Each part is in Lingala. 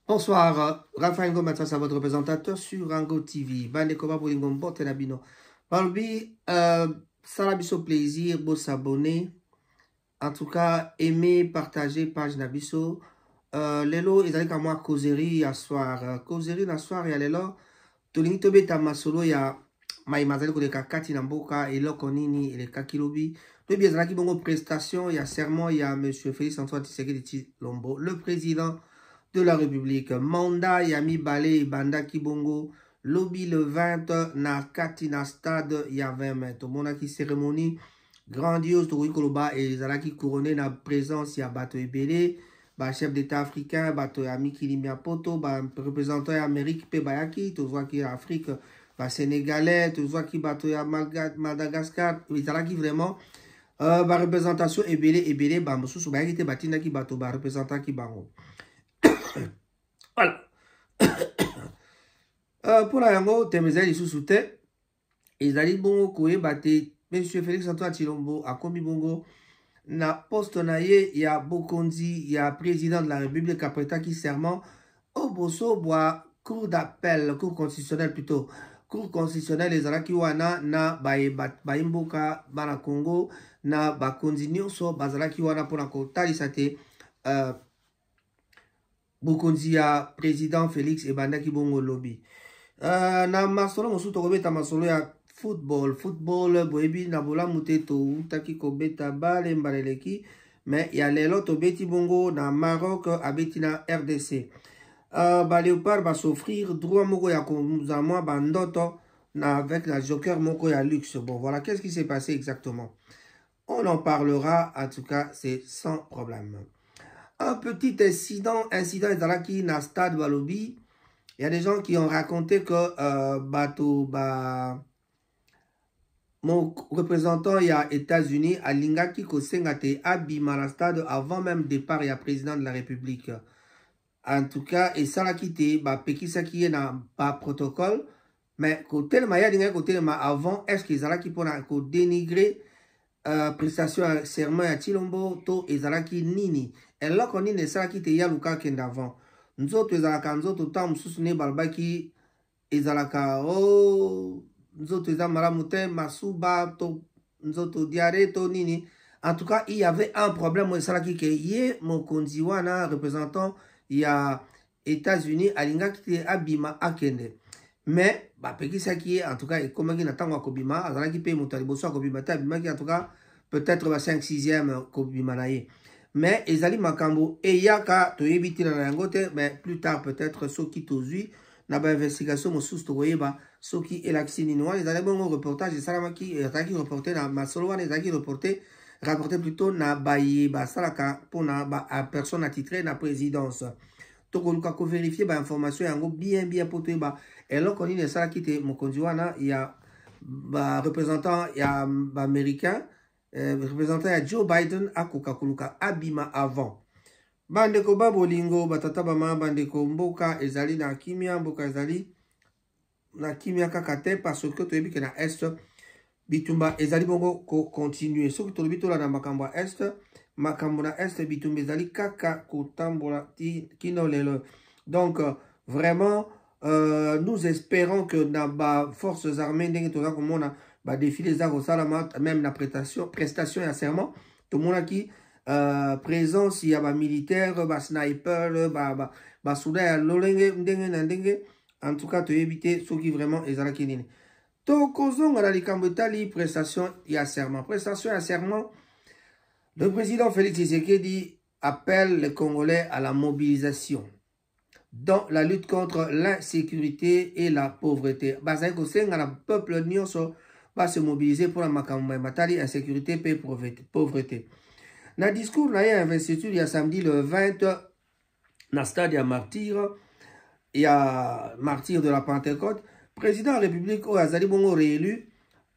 Bonsoir, Raphaël Gomatas à votre présentateur sur Rango TV. Bande Koba Bolingo Mbote Nabino. Balbi, ça a biso plaisir, beau s'abonner. En tout cas, aimer, partager page Nabiso. Lelo, ils allaient comme moi causerie à soir. Causerie à soir, il y a lelo. Tolingi tobe tamasolo, il y a Maïmazali Kodeka Kati Namboka, et Lokonini, et les Kakilobi. Le bien, il y a bongo prestation, il y a serment, il y a M. Félix Antoine Tshisekedi Lombo, le président de la République. Manda Yami Balé Banda Kibongo. Lobby le 20 na Katina Stade il y a 20 mètres. Monaki cérémonie grandiose de Koloba et Zalaki couronné na présence il y a Bato Ebele, ba chef d'état africain, Bato Yami Kilimia Poto, ba représentant Amérique pe Bayaki, tu vois qui Afrique, ba sénégalais, tu vois qui Bato ya Madagascar, Zalaki vraiment ba représentation Ebele ba mosusu Bayaki te batina ki Bato ba représentant ki bango. Voilà. Pour la yango, temezali sous-souté, ils allaient bongo koué bate, Monsieur Félix Antoine Tshilombo a commis bongo, na poste naye, il y a Bokondi, il y a président de la République après qui serment, au bosso bois, cour d'appel, cour constitutionnelle plutôt, cour constitutionnelle, les alaki wana, na baimboka, bana Congo, na bakondi nyonso, bazalaki wana pour la kotali sate, Bokondi a président Félix et Bandaki Bongo Lobby. Na masolo mosu tokobeta masolo ya football boebi na bola muteto utaki kobeta bale mbaleleki mais ya lelo tobeti bongo na Maroc abeti na RDC. Ba Léopard va s'offrir droit moko ya komuzamwa bandoto na avec la joker moko ya luxe. Bon voilà, qu'est-ce qui s'est passé exactement? On en parlera, en tout cas c'est sans problème. Un petit incident ezalaki na stade Balobi. Il y a des gens qui ont raconté que mon représentant il y a États-Unis à Lingaki Kosengate abima la stade avant même départ il y a président de la République. En tout cas, et ça l'a quitté, Pekisa qui est dans pas protocole, mais côté le maya dinga côté le avant est-ce qu'ils allaient qui pour dénigrer prestation serment à Tshilombo to ezalaki nini et là qu'on est ça qui était yaluka kendavant. Nzoto ezalaka nzoto ta mususu ne balbaki ezalaka nzoto eza malamu te masuba to nzoto diarrhée to nini. En tout cas, il y avait un problème esalaki ke ye mokonzi wana représentant il y a États-Unis alingaki te abima akende. Mais pekisaki en tout cas ekomaki na tango akobima azalaki pe moto liboso akobima te abimaki en tout cas peut-être 5-6e kobima na ye. Mais ezali makambo eyaka toyebi tina na yango te, mais plus tard peut-être soki tozui na ba investigation mosusu tokoyeba soki elakisi nini wana ezali bongo reportage esalamaki ezalaki reporté na masolo wana ezalaki rapporté plutôt na baye basalaka mpona personne attitré na présidence. Tokoluka kovérifier ba information yango bien po toyeba eloko nini esalaki te mokonzi wana ya ba représentant ya ba américain représentant à Joe Biden à Coca-Cola abima avant. Bandeko babolingo batata bama bandeko mboka ezali na kimia mboka ezali na kimia kakate parce que tu que na est bitumba ezali bongo ko continuer so que to bitola na makambo est makambo na est bitumba ezali kaka kotambola kino lelo. Donc vraiment nous espérons que na ba forces armées ndenge toza komona ba défilé za salama même la prestation et serment tout le monde qui présence il y a ba militaire ba sniper ba souda lolenge ndenge en tout cas to éviter ceux qui vraiment ezalaki nini to kozonga na likambo etali prestation et serment le président Félix Tshisekedi appelle les Congolais à la mobilisation dans la lutte contre l'insécurité et la pauvreté. Bazai kosenga na peuple nyonso va se mobiliser pour la makambo matali insécurité et pauvreté. Na discours na ya investiture il y a samedi le 20 na stade ya martyr de la Pentecôte, président de la République Azali bongo réélu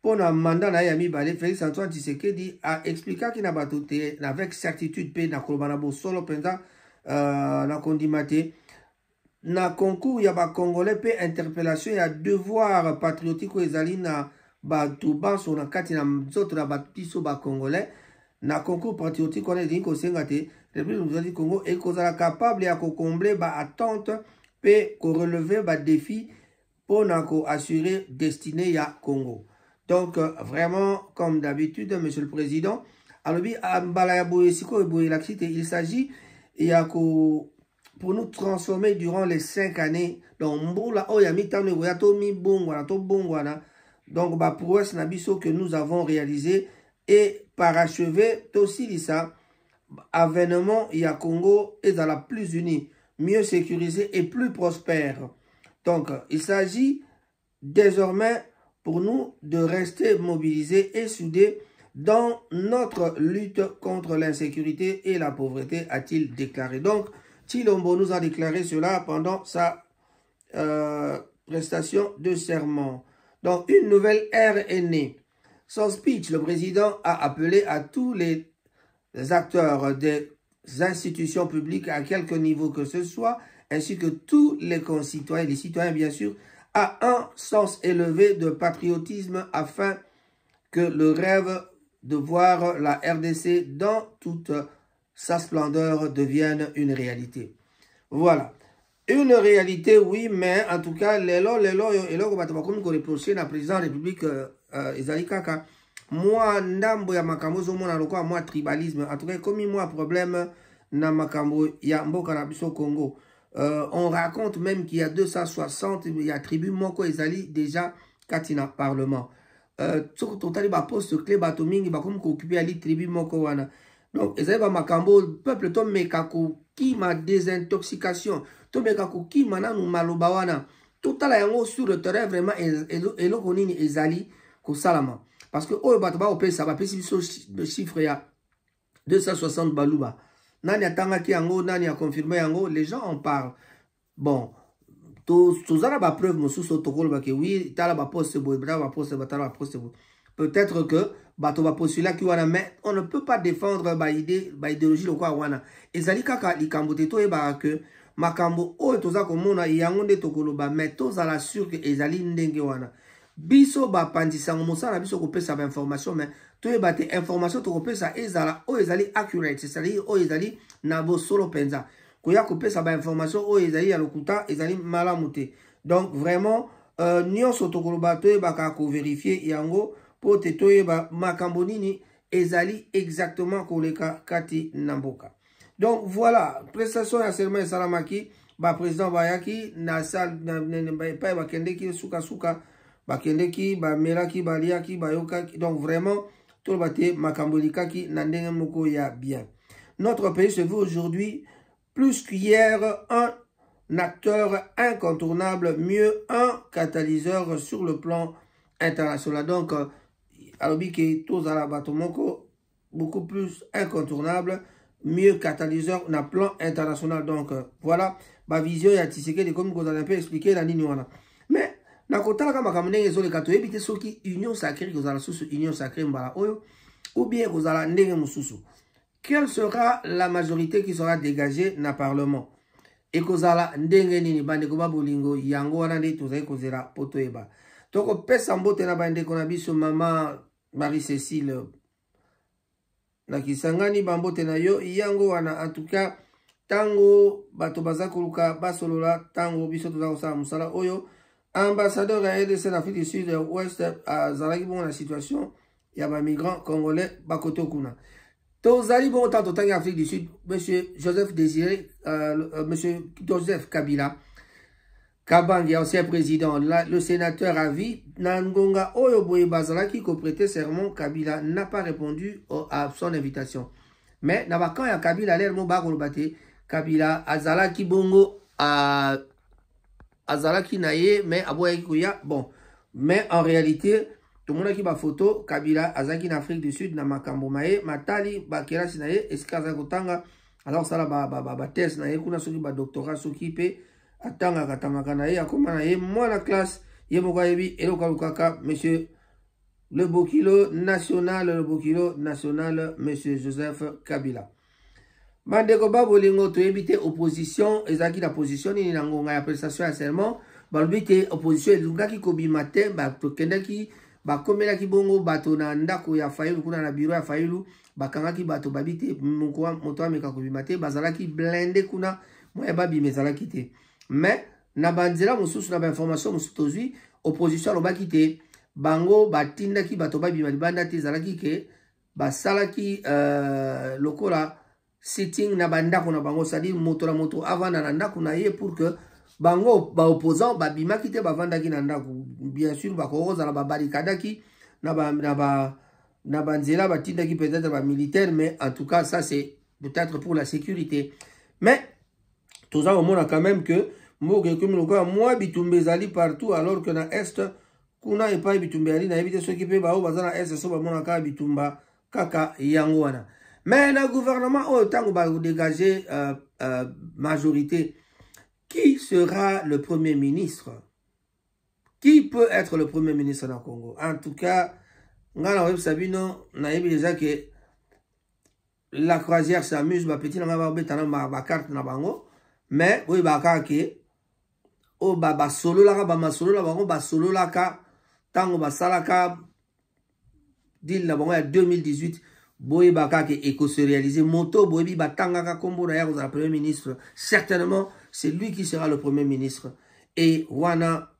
pour na mandat na ya mibale Félix Antoine Tshisekedi a expliqué qu'il n'a pas tout avec certitude pe na kolobana bo solo penza na kondimate na concours ya ba congolais pe interpellation ya devoir patriotique ezali na batu banso na kati na nzoto na batiso ba congolais na concours patriotique on est dit kosenga te République démocratique du Congo et qu'on soit capable de combler les attentes et qu'on relever les défis pour assurer destinée à Congo. Donc, vraiment, comme d'habitude, Monsieur le Président, il s'agit pour nous transformer durant les 5 années. Donc, donc, prouesse que nous avons réalisé et parachever aussi ça, avènement il y a Congo est dans la plus unie, mieux sécurisée et plus prospère. Donc, il s'agit désormais pour nous de rester mobilisés et soudés dans notre lutte contre l'insécurité et la pauvreté, a-t-il déclaré. Donc, Tshilombo nous a déclaré cela pendant sa prestation de serment. Donc, une nouvelle ère est née. Son speech, le président a appelé à tous les acteurs des institutions publiques à quelque niveau que ce soit, ainsi que tous les concitoyens, les citoyens bien sûr, à un sens élevé de patriotisme afin que le rêve de voir la RDC dans toute sa splendeur devienne une réalité. Voilà. Une réalité, oui, mais en tout cas, comme reproché la président de la République, Ezali Kaka, moi, ndambo ya makambo zomona lokwa moi tribalisme. En tout cas, comme moi problème na makambo ya mboka na biso Congo. On raconte même qu'il y a 260, il y a tribu moko Ezali déjà katina parlement. Totali ba poste clé batomingi ba comme occupé ali tribu moko wana. Donc Ezali ba makambo peuple to mekako qui ma désintoxication. To mekako qui mananu maloba wana. Totala yango sur le terrain vraiment eloko nini Ezali ko salama. Parce que oh batba opé ça va pesi le chiffre ya 260 baluba. Nani atanga ki yango, nani a confirmé yango, les gens en parlent. Bon, tous la ba preuve mosusu tokolo ba ke oui, tala ba poste bo, ba poste ba tala ba poste bo. Peut-être que bato ba postula ki wana, mais on ne peut pas défendre ba idée, ba idéologie lokwa wana. Ezali kaka likambo te to eba que makambo o toza komona yango nde tokolo ba, mais tozala sûr que ezali ndenge wana. Biso ba pandisango mosala biso ko pesa ba information, mais to eba te information to ko pesa ezala o ezali accurate, c'est-à-dire o ezali na bo solo penza. Koya ko pesa ba information o ezali ya lokuta ezali malamu te. Donc vraiment nyonso to ko ba to eba ka ko vérifier yango po te to eba makambo nini ezali exactement koleka kati namboka. Donc voilà, prestation ya serment salamaki ba président bayaki na salle na pa ba kendeki suka suka bakendeki ba melaki baliaki bayokaki. Donc vraiment tout bate makambolikaki na ndenge moko ya bien. Notre pays se veut aujourd'hui plus qu'hier un acteur incontournable, mieux un catalyseur sur le plan international. Donc alobi ke tozala bato moko beaucoup plus incontournable, mieux catalyseur na plan international. Donc voilà ma vision ya Tshisekedi comme vous avez un peu expliqué la ligne wana. Mais na kotala kama kamnenge zo le kato ebite soki union sacrée kozala susu union sacrée mbala oyo ou bien kozala ndenge mususu. Quelle sera la majorité qui sera dégagée na parlement? Et kozala ndenge nini bande ko babolingo yango wana nde tozali kozela poto eba. Toko pesa mbote na bande ko na biso mama Marie-Cécile na kisangani bambote na yo yango wana. En tout cas tango bato baza koluka basolola tango biso toza kosala musala oyo ambassadeur à RDC d'Afrique du Sud Ouest à zalaki bon la situation ya ba migrants congolais bakoto kuna. Tozali bon tant en Afrique du Sud monsieur Joseph Désiré monsieur Joseph Kabila Kabangi ancien président le sénateur à vie Nangonga Oyo Boye Bazalaki qui prêtait serment. Kabila n'a pas répondu à son invitation. Mais quand il y a Kabila l'air mo ba kolobate Kabila azalaki bongo à azalaki naye mais aboyaki koya bon. Mais en réalité tout le monde qui ba photo Kabila azaki en Afrique du Sud na makambo maye matali ba kelasi naye eskaza kotanga alors ça la ba thèse naye kuna soki ba doctorat soki pe atanga katamaka naye akoma naye moi la classe ye moko yebi eloka lukaka monsieur le Bokilo national monsieur Joseph Kabila. Bandeko babolingo to ebite opposition ezaki la position ni nangonga ya prestation ya serment balobite opposition elungaki kobima te ba tokendaki bakomelaki bongo bato na ndako ya Fayulu kuna na bureau ya Fayulu bakangaki bato babite moto ameka kobima te bazalaki blindé kuna moya babima ezalaki te mais na banzela mosusu na bainformation mosusu tozwi opposition alobaki te bango batindaki bato babima libanda te ezalaki ke basalaki lokola sitting na bandako na bango c'est-à-dire moto na moto avanda na ndako na ye pour que bango ba opposant babimaki te bavandaki na ndako bien sûr bakozala babarikadaki na banzela batindaki peut-être ba militaire mais en tout cas ça c'est peut-être pour la sécurité mais toza omona quand même que mboka comme lokola moi bitumbe ezali partout alors que na est kuna epai bitumbe ali na ebite soki pe bao baza na est so bamona kaka bitumba kaka yango wana mais le gouvernement autant va dégager majorité. Qui sera le premier ministre? Qui peut être le premier ministre dans le Congo? En tout cas, on a déjà que la croisière s'amuse, petit ma carte na bango, mais oui bakake o ba solo la ba solo la bango ba solo la ka tango ba salaka deal la bango ya 2018. Boye Bakake Eko se réaliser moto boyebi batanga kombo na ya kozala premier ministre certainement c'est lui qui sera le premier ministre et wana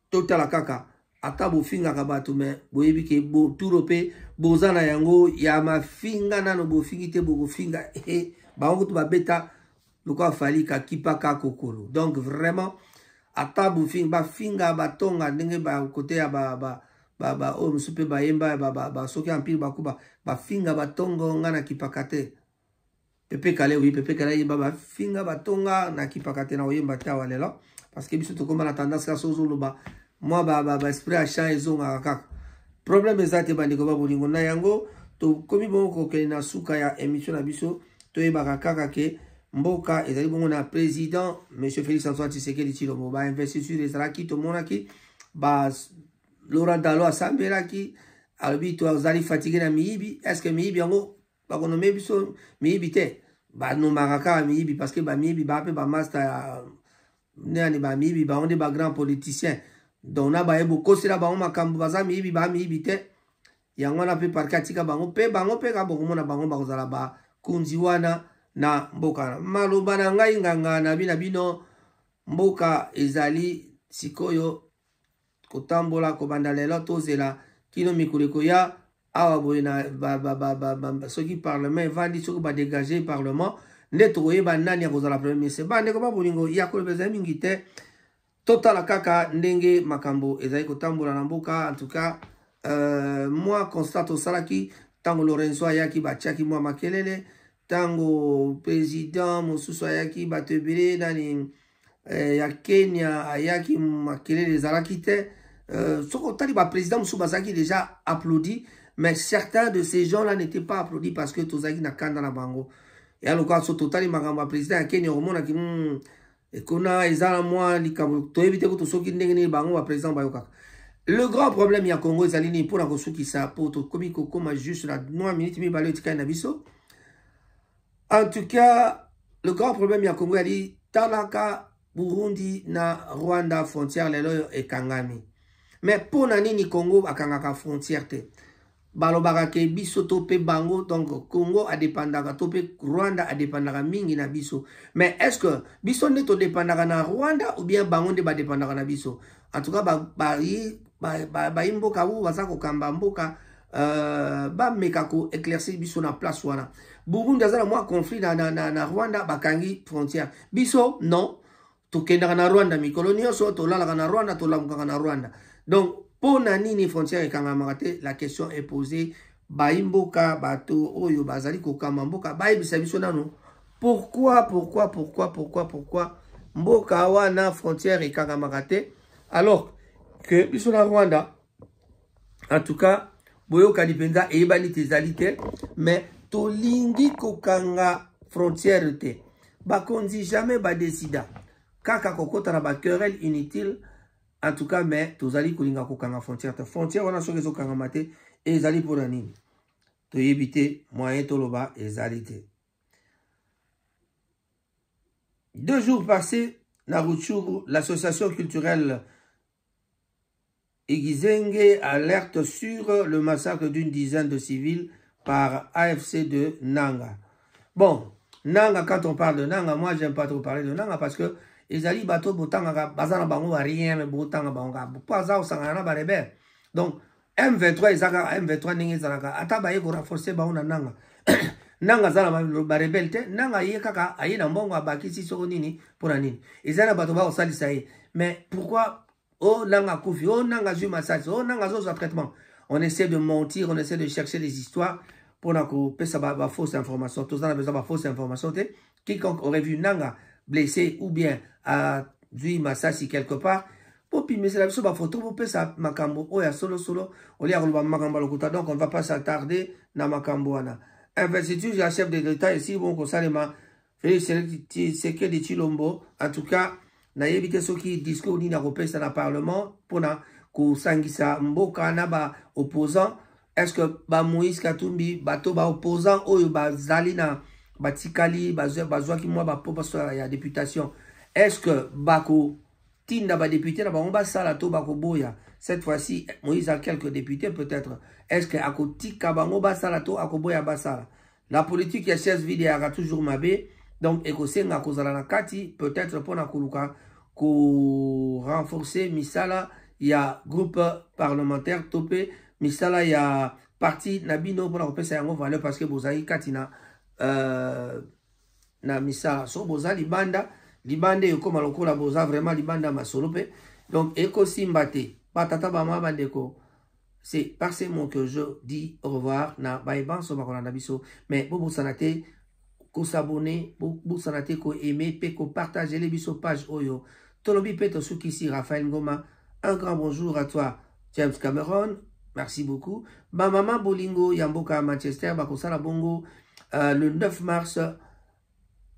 total kaka ata bofinga ka bato mais boyebi ke bo turope bozana yango ya mafinga nano bofingi te bofinga bango to babeta loko fali ka kipaka kokolo donc vraiment ata bofinga bafinga batonga ndenge ba côté ya ba o msupe ba yemba ba soki ampile bakuba ba finga batongo ngana kipakate pepe kale oui pepe kale yemba ba finga batonga na kipakate na yemba tawa lelo parce que biso to koma na tendance ka sozo loba moi ba esprit achat ezonga kaka problème ezate bandiko ba bolingo na yango to komi bongo ko na suka ya émission na biso to yeba kaka ke mboka ezali bongo na président monsieur Félix Antoine Tshisekedi Tshilombo ba investiture ezalaki to monaki ba Laurent Dalo asambelaki alobi to azali fatigué na miyibi est-ce que miyibi yango bakonome biso miyibi te banomaka kaka miyibi parce que bamiyibi bape bamaster nani bamiyibi bango nde bagrand politicien donc na baye bokosela bango makambo baza miyibi bamiyibi te yango wana mpe parke atika bango mpe ka bokomona bango bakozala bakonzi wana na mboka maloba na ngai nganga na bino mboka ezali sikoyo kotambola kobanda lelo tozela kino mikuleko ya awa boye na soki parlement vandi soki ba dégager parlement nde tokoyeba nani ya kozala premier ministre bandeko babolingo ya kolobeza mingi te totala kaka ndenge makambo ezali kotambola na mboka en tout cas moi constate osalaki tango Lorenzo ayaki batiaki mwa makelele tango président mosusu ayaki bato ebele nani ya Kenya ayaki makelele ezalaki te soko tali ba président mosusu bazaki déjà applaudi mais certains de ces gens-là n'étaient pas applaudis parce que tozaki na kanda na bango et alors quand totali makambo président ya Kenya omona ki ekona ezala mwa likambo toyebite ko tosoki ndenge ni bango ba président bayoka le grand problème ya Congo ezali ni pour na kosukisa po to komi kokoma juste na 9 minutes mi balo tika na biso en tout cas le grand problème ya Congo ali talaka Burundi na Rwanda frontière lelo ekangami mais pour na nini Congo akangaka frontière te balobaka ke biso to pe bango donc Congo a dépendaka to pe Rwanda a dépendaka mingi na biso mais est-ce que biso ne to dépendaka na Rwanda ou bien bango nde ba dépendaka na biso en tout cas ba imboka wu baza ko kamba mboka ba mekako éclaircir biso na place wana Burundi azala moi conflit na Rwanda bakangi frontière biso non tokendaka na Rwanda mikolo nyonso tolalaka na Rwanda tolamukaka na Rwanda donc pour nani frontière ekangamaka te la question est posée baimboka bato oyo bazali kokamba mboka bayebisa biso nano pourquoi mboka wana frontière ekangamaka te alors que biso na Rwanda en tout cas boyoka dipenza eyebani te ezali te mais tolingi kokanga frontière te bakonzi jamais badesida kaka kokota na baquerelle inutile en tout cas mais tozali kolinga kokanga frontière wana soki ezokangama te ezali mpona nini toyebi te moyen toloba ezali te 2 jours passés na Rutshuru l'association culturelle Igizenge alerte sur le massacre d'une dizaine de civils par AFC de Nanga. Bon, Nanga, quand on parle de Nanga, moi j'aime pas trop parler de Nanga parce que Ezali bateau botanga bazana bango rien mais botanga banga pas ça sangana ba rebelle. Donc M23 ezaka M23 ningi zalaka atabaye ko renforcer ba ona Nanga. Nanga zala ba rebelle te Nanga yekaka ayina mbongo abakisi soko nini pour nini. Ezana bateau ba osalisa ye. Mais pourquoi oh Nanga Koufi, oh Nanga Zuma Sats, oh Nanga Zozo traitement. On essaie de mentir, on essaie de chercher des histoires pour que ça va fausse information. Tous on a besoin de fausse information. Quiconque aurait vu Nanga blessé ou bien à Zuma Sats quelque part, pour puis mais c'est la photo pour ça makambo oh ya solo on lia ko makambo lokuta donc on va pas s'attarder na makambo ana. Investiture la chef de l'État ici bon ko salema Félix Tshisekedi Tshilombo en tout cas na yebite soki discours ni na repesa na parlement pona ko sangisa mboka na ba opposant est-ce que ba Moïse Katumbi bato ba opposant oyo ba zali na batikali bazwa ki moi ba popo ya députation est-ce que bako tinda ba député na ba on ba sala to bako boya cette fois-ci Moïse a quelques députés peut-être est-ce que akotika bango ba sala to akoboya ba sala la politique ya chaise vide a toujours mabe donc ekosenga kozala na kati peut-être pona koluka ko renforcer misala ya groupe parlementaire topé misala ya parti nabino pona kopesa yango valeur parce que bozali katina na misala so bozali libande yokoma lokola boza vraiment libanda masolo pe donc ekosimba te batata bama bandeko. C'est par ces mots que je dis au revoir na baiban so bakolanda biso mais bobo sanate ko s'abonner bobo sanate ko aimer pe ko partager les biso page oyo tolobi peto suki ici Raphaël Ngoma. Un grand bonjour à toi James Cameron, merci beaucoup. Ba maman Bolingo Yamboka Manchester bakosala bongo le 9 mars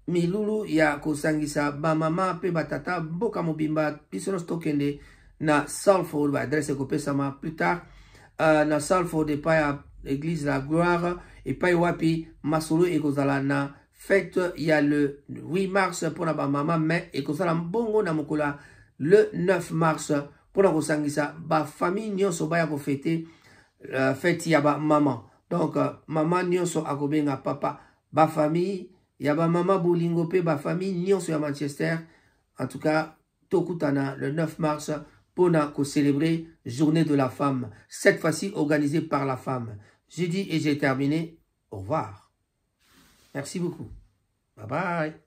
milulu ya kosangisa ba mama pe batata mboka mobimba biso stokende na Salford ba adresse ko pesama plus tard na Salford de pa église la gloire et pa wapi masolo ekozala na fête il y a le 8 mars pour la maman mais ekozala bongo na mokola le 9 mars pour la kosangisa ba famille nyonso ba ya ko fêter fête ya ba maman donc maman nyonso akobenga papa ba famille ya ba maman Bolingo pe ba famille nyonso ya Manchester en tout cas tokutana le 9 mars pour célébrer Journée de la femme, cette fois-ci organisée par la femme. J'ai dit et j'ai terminé. Au revoir. Merci beaucoup. Bye bye.